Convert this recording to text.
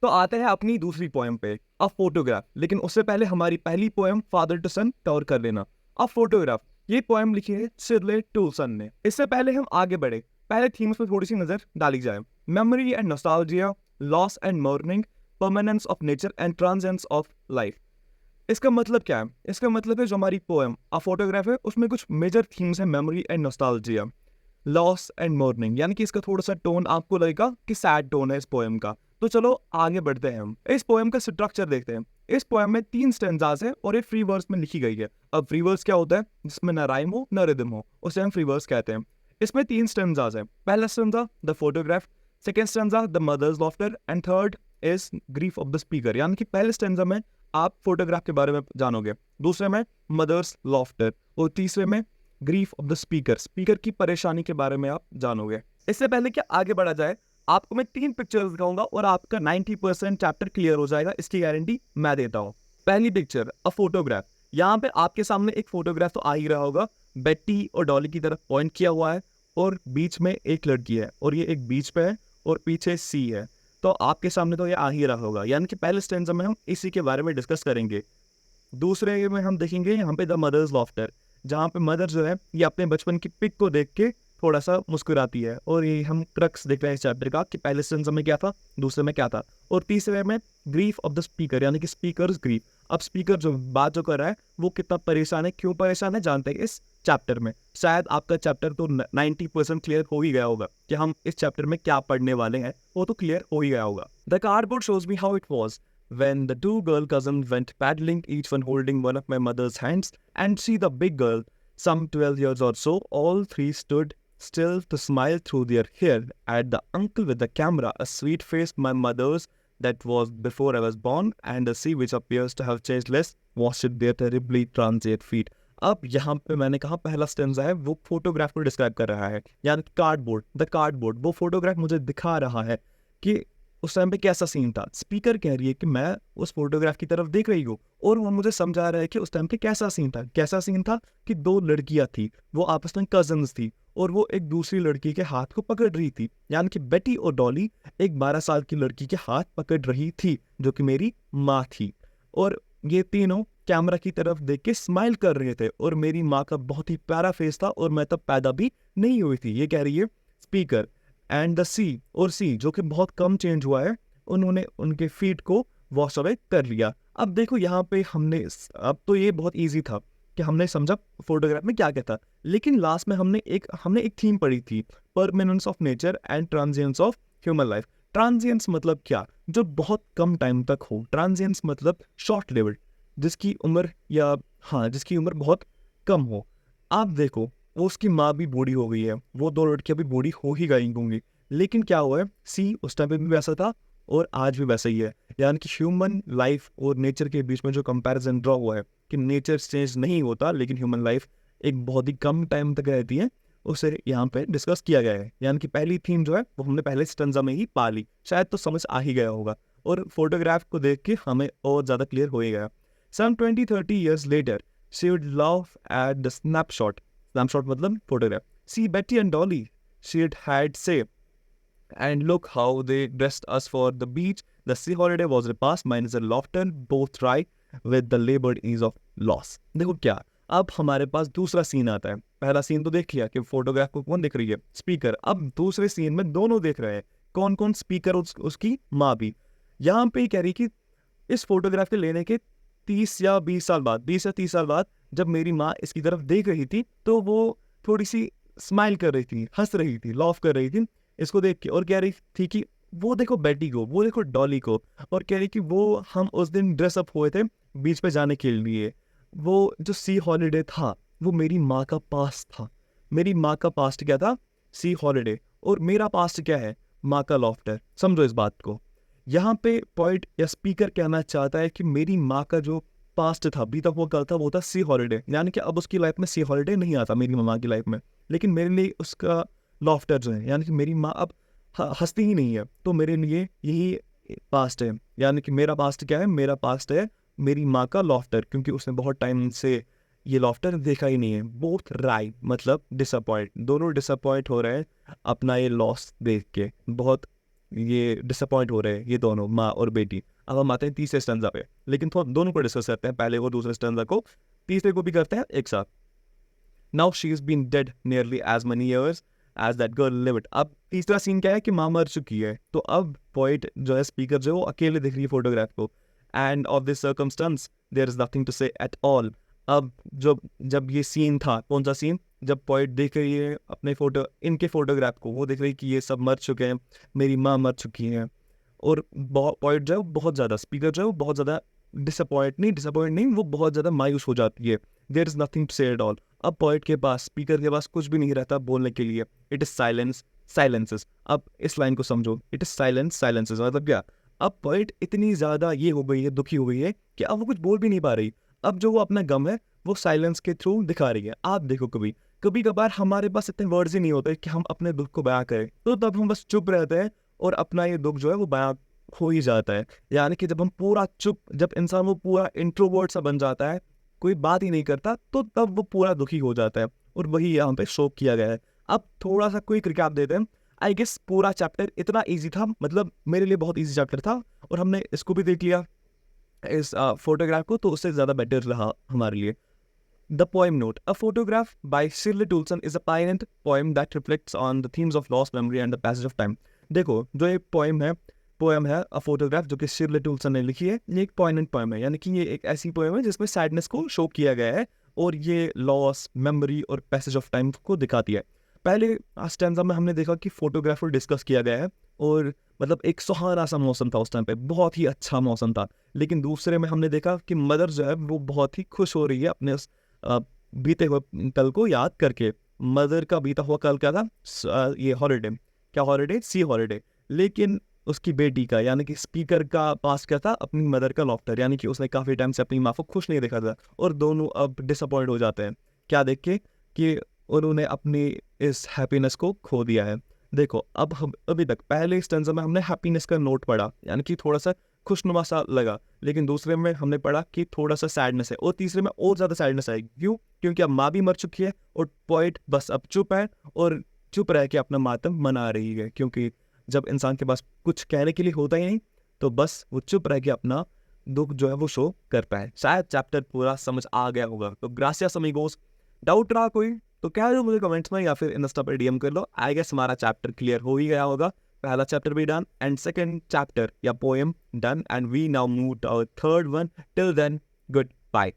तो आते हैं अपनी दूसरी पोएम पे, अ फोटोग्राफ। लेकिन उससे पहले हमारी पहली poem father to son cover कर लेना। अ फोटोग्राफ, ये पोएम लिखी है शिरले टूलसन ने। इससे पहले हम आगे बढ़े, पहले थीम्स पे थोड़ी सी नजर डाली जाए। Memory and nostalgia, loss and mourning, permanence of nature and transience of life. इसका मतलब क्या है? इसका मतलब है जो हमारी पोएम अ फोटोग्राफ है उसमें कुछ मेजर थीम्स है, memory and nostalgia, loss and morning. यानी कि इसका थोड़ा सा टोन आपको लगेगा कि सैड टोन है इस पोएम का। तो चलो आगे बढ़ते हैं, हम इस पोएम का स्ट्रक्चर देखते हैं। इस पोएम में 3 स्टेंजास है और ये फ्री वर्स में लिखी गई है। अब फ्री वर्स क्या होता है? जिसमें ना राइम हो ना रिदम हो, उसे हम फ्री वर्स कहते हैं। इसमें 3 स्टेंजास है। पहला stanza the photograph, second stanza the mother's laughter and third is grief of the speaker. यानी कि पहले स्टेंजा में आप फोटोग्राफ के बारे में जानोगे, दूसरे में मदर्स लॉफ्टर और तीसरे में grief of the speaker, speaker की परेशानी के बारे में आप जानोगे। इससे पहले कि आगे बढ़ा जाए, आपको मैं 3 पिक्चर्स दिखाऊंगा और आपका 90% चैप्टर क्लियर हो जाएगा, इसकी गारंटी मैं देता हूँ। पहली पिक्चर अ फोटोग्राफ। यहाँ पे आपके सामने एक फोटोग्राफ तो आ ही रहा होगा, बेटी और डॉली की तरफ पॉइंट किया हुआ है और बीच में एक लड़की है और ये एक बीच पे है और पीछे सी है। तो आपके सामने तो ये आ ही रहा होगा, यानी कि पहले स्टेंजा में हम इसी के बारे में डिस्कस करेंगे। दूसरे में हम देखेंगे यहाँ पे द मदर्स लॉफ्टर, जहाँ पे मदर जो है ये अपने बचपन की पिक को देख के थोड़ा सा मुस्कुराती है। और ये हम क्रक्स देख रहे हैं इस चैप्टर का कि पहले स्टेंजा में क्या था, दूसरे में क्या था। और तीसरे में ग्रीफ ऑफ द स्पीकर, यानी कि स्पीकर्स ग्रीफ। अब स्पीकर जो बात जो कर रहा है वो कितना परेशान है, क्यों परेशान है, जानते हैं इस चैप्टर में। शायद आपका चैप्टर तो 90% क्लियर हो ही गया होगा कि हम इस चैप्टर में क्या पढ़ने वाले हैं, वो तो क्लियर हो ही गया होगा। The cardboard shows me how it was when the 2 girl cousins went paddling, each one holding one of my mother's hands, and see the big girl, some 12 years or so, all three stood still to smile through their hair at the uncle with the camera, a sweet face my mother's that was before I was born, and the sea which appears to have changed less, washed their terribly transient feet. अब यहाँ पे मैंने कहा पहला stanza है वो photograph को describe कर रहा है, यानी कार्डबोर्ड, द कार्डबोर्ड, वो फोटोग्राफ मुझे दिखा रहा है कि उस टाइम पे कैसा सीन था। स्पीकर कह रही है कि मैं उस फोटोग्राफ की तरफ देख रही हूँ और वो मुझे समझा रहा है कि उस टाइम पे कैसा सीन था। कैसा सीन था कि 2 लड़कियां थी, वो आपस में कजन्स थी और वो एक दूसरी लड़की के हाथ को पकड़ रही थी। यानी कि बेटी और डॉली एक 12 साल की लड़की के हाथ पकड़ रही थी जो कि मेरी माँ थी। और ये तीनों कैमरा की तरफ देख के स्माइल कर रहे थे और मेरी माँ का बहुत ही प्यारा फेस था और मैं तब पैदा भी नहीं हुई थी, ये कह रही है स्पीकर। एंड द सी, और सी जो कि बहुत कम चेंज हुआ है, उन्होंने उनके फीट को वॉश अवे कर लिया। अब देखो यहाँ पे हमने अब तो ये बहुत इजी था कि हमने समझा फोटोग्राफ में क्या क्या था, लेकिन लास्ट में हमने एक थीम पढ़ी थी, permanence of nature and transience of human life. Transience मतलब क्या? जो बहुत कम टाइम तक हो। ट्रांजिएंस मतलब शॉर्ट लिव्ड, जिसकी उम्र या हाँ जिसकी उम्र बहुत कम हो। आप देखो वो उसकी माँ भी बूढ़ी हो गई है, वो 2 लड़कियां भी बूढ़ी हो ही गई होंगी, लेकिन क्या हुआ है, सी उस टाइम पे भी वैसा था और आज भी वैसा ही है। यानी कि ह्यूमन लाइफ और नेचर के बीच में जो कंपैरिजन ड्रॉ हुआ है कि नेचर चेंज नहीं होता लेकिन ह्यूमन लाइफ एक बहुत ही कम टाइम तक रहती है, उसे यहाँ पे डिस्कस किया गया है। यानी कि पहली थीम जो है वो हमने पहले स्टंजा में ही पा ली, शायद तो समझ आ ही गया होगा और फोटोग्राफ को देख के हमें और ज़्यादा क्लियर हो ही गया। सम 20-30 years later, she would laugh at the snapshot. Snapshot मतलब photograph. See Betty and Dolly, she'd had say, and look how they dressed us for the beach. The sea holiday was repast, mine is a laughter, both right with the labored ease of loss. देखो क्या, अब हमारे पास दूसरा scene आता है। पहला scene तो देख लिया कि फोटोग्राफ को कौन देख रही है, स्पीकर। अब दूसरे सीन में दोनों देख रहे हैं, कौन कौन, स्पीकर और उसकी माँ भी। यहाँ पे कह रही कि इस फोटोग्राफ के लेने के 30 या 20 साल बाद, 20 या 30 साल बाद, जब मेरी माँ इसकी तरफ देख रही थी तो वो थोड़ी सी स्माइल कर रही थी, हंस रही थी, लॉफ कर रही थी इसको देख के, और कह रही थी कि वो देखो बेटी को, वो देखो डॉली को, और कह रही कि वो हम उस दिन ड्रेसअप हुए थे बीच पे जाने के लिए। वो जो सी हॉलीडे था वो मेरी माँ का पास्ट था। मेरी माँ का पास्ट क्या था? सी हॉलीडे। और मेरा पास्ट क्या है? माँ का लॉफ्टर। समझो इस बात को। यहाँ पे पॉइंट या स्पीकर कहना चाहता है कि मेरी माँ का जो पास्ट था, अभी तक वो कल था, वो था सी हॉलीडे। यानी कि अब उसकी लाइफ में सी हॉलीडे नहीं आता मेरी माँ की लाइफ में, लेकिन मेरे लिए उसका लॉफ्टर जो है, यानी कि मेरी माँ अब हंसती ही नहीं है, तो मेरे लिए यही पास्ट है। यानी कि मेरा पास्ट क्या है? मेरा पास्ट है मेरी माँ का लॉफ्टर, क्योंकि उसने बहुत टाइम से ये लॉफ्टर देखा ही नहीं है। बोथ राइट मतलब डिसअपॉइंट, दोनों डिसअपॉइंट हो रहे हैं अपना ये लॉस देख के। बहुत ये डिसअपॉइंट हो रहे हैं ये दोनों माँ और बेटी। अब हम आते हैं तीसरे स्टैंजा पे, लेकिन थोड़ा दोनों को डिस्कस करते हैं, पहले को दूसरे स्टैंजा को, तीसरे को भी करते हैं एक साथ। Now she is been dead nearly as many years as that girl lived. अब तीसरा सीन क्या है कि माँ मर चुकी है, तो अब पोइट जो है, स्पीकर जो है, वो अकेले देख रही है फोटोग्राफ को। And of this circumstance there is nothing to say at all. अब जब ये सीन था, कौन सा सीन, जब पोइट देख रही है अपने इनके फोटोग्राफ को, वो देख रही है कि ये सब मर चुके हैं, मेरी माँ मर चुकी है। और पोइट जो है वो बहुत ज़्यादा, स्पीकर जो है वो बहुत ज़्यादा डिसअपॉइंट नहीं, वो बहुत ज़्यादा मायूस हो जाती है। There is nothing to say at all. अब पोइट के पास, स्पीकर के पास कुछ भी नहीं रहता बोलने के लिए। It is silence silences. अब इस लाइन को समझो, इट इज़ साइलेंस साइलेंसेस मतलब क्या, अब पोइट इतनी ज़्यादा ये हो गई है, दुखी हो गई है कि अब वो कुछ बोल भी नहीं पा रही। अब जो वो अपना गम है वो साइलेंस के थ्रू दिखा रही है। आप देखो, कभी कभार हमारे पास इतने वर्ड्स ही नहीं होते कि हम अपने दुख को बयां करें, तो तब हम बस चुप रहते हैं और अपना ये दुख जो है वो बयां हो ही जाता है। यानी कि जब हम पूरा चुप, जब इंसान वो पूरा इंट्रोवर्ट सा बन जाता है, कोई बात ही नहीं करता, तो तब वो पूरा दुखी हो जाता है। और वही यहाँ पे शो किया गया है। अब थोड़ा सा क्विक रिकैप देते हैं। आई गेस पूरा चैप्टर इतना इजी था, मतलब मेरे लिए बहुत इजी चैप्टर था, और हमने इसको भी देख लिया, इस फोटोग्राफ को, तो उससे ज़्यादा बेटर रहा हमारे लिए। The poem note. A photograph by Shirley Toulson is a poignant poem that reflects on the themes of lost memory and the passage of time. देखो, जो ये पोएम है अ फोटोग्राफ, जो कि शिरले टूल्सन ने लिखी है, ये एक पॉइंटेंट पोएम है, यानी कि ये एक ऐसी पोएम है जिसमें सैडनेस को शो किया गया है, और ये लॉस, मेमोरी और पैसेज ऑफ टाइम को दिखाती है। पहले स्टैंजा में हमने देखा कि फोटोग्राफर डिस्कस किया गया है, और मतलब एक सुहाना सा मौसम था उस टाइम पे, बहुत ही अच्छा मौसम था। लेकिन दूसरे में हमने देखा कि मदर जो है वो बहुत ही खुश हो रही है अपने उस बीते हुए कल को याद करके। मदर का बीता हुआ कल क्या था, ये हॉलीडे, क्या हॉलीडे, सी हॉलीडे। लेकिन उसकी बेटी का, यानी कि स्पीकर का पास क्या था, अपनी मदर का लॉफ्टर, यानी कि उसने काफ़ी टाइम से अपनी माँ को खुश नहीं देखा था, और दोनों अब डिसअपॉइंट हो जाते हैं क्या देख के कि उन्होंने अपनी इस हैप्पीनेस को खो दिया है। देखो, अब हम अभी तक पहले स्टेंजा में हमने हैप्पीनेस का नोट पढ़ा, यानी कि थोड़ा सा खुशनुमा सा लगा, लेकिन दूसरे में हमने पढ़ा कि थोड़ा सा सैडनेस है, और तीसरे में और ज़्यादा सैडनेस आएगी। क्यों? क्योंकि अब माँ भी मर चुकी है, और पोइट बस अब चुप है, और चुप रह के अपना मातम मना रही है। क्योंकि जब इंसान के पास कुछ कहने के लिए होता ही नहीं, तो बस वो चुप रह के अपना दुख जो है वो शो करता है। शायद चैप्टर पूरा समझ आ गया होगा। तो ग्रासियास अमीगोस, डाउट रहा कोई तो कह दो मुझे कमेंट्स में, या फिर इंस्टा पर डीएम कर लो। आई गेस हमारा चैप्टर क्लियर हो ही गया होगा। पहला चैप्टर भी डन, एंड सेकंड चैप्टर या poem done, and we now move to our third one. Till then, good bye.